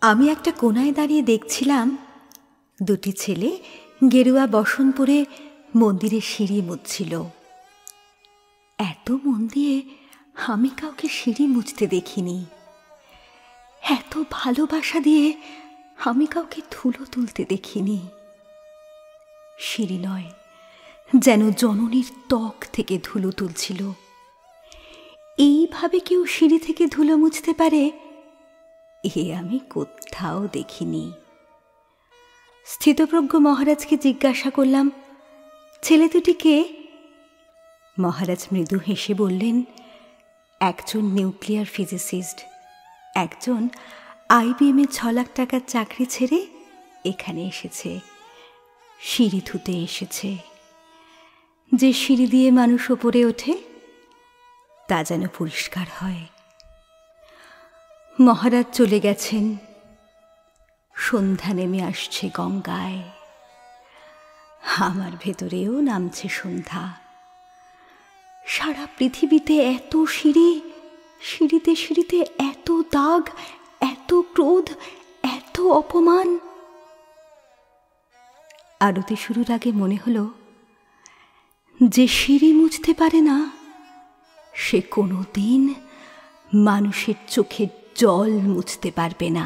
আমি একটা কোনায় দাঁড়িয়ে দেখছিলাম দুটি ছেলে গেরুয়া বসন পরে মন্দিরের সিঁড়ি মুছছিল। এত মন দিয়ে আমি কাউকে সিঁড়ি মুছতে দেখিনি, এত ভালোবাসা দিয়ে আমি কাউকে ধুলো তুলতে দেখিনি। সিঁড়ি নয়, যেন জননীর ত্বক থেকে ধুলো তুলছিল। এইভাবে কেউ সিঁড়ি থেকে ধুলো মুছতে পারে এ আমি কোথাও দেখিনি। স্থিতপ্রজ্ঞ মহারাজকে জিজ্ঞাসা করলাম, ছেলে দুটি কে? মহারাজ মৃদু হেসে বললেন, একজন নিউক্লিয়ার ফিজিসিস্ট, একজন IBM-এ 6 লাখ টাকার চাকরি ছেড়ে এখানে এসেছে, সিঁড়ি ধুতে এসেছে। যে সিঁড়ি দিয়ে মানুষ ওপরে ওঠে তা যেন পরিষ্কার হয়। মহারাজ চলে গেছেন, সন্ধ্যা নেমে আসছে গঙ্গায়, আমার ভেতরেও নামছে সন্ধ্যা। সারা পৃথিবীতে এত সিঁড়ি, সিঁড়িতে সিঁড়িতে এত দাগ, এত ক্রোধ, এত অপমান। আরতি শুরুর আগে মনে হলো, যে সিঁড়ি মুছতে পারে না সে কোনোদিন মানুষের চোখের জল মুছতে পারবে না।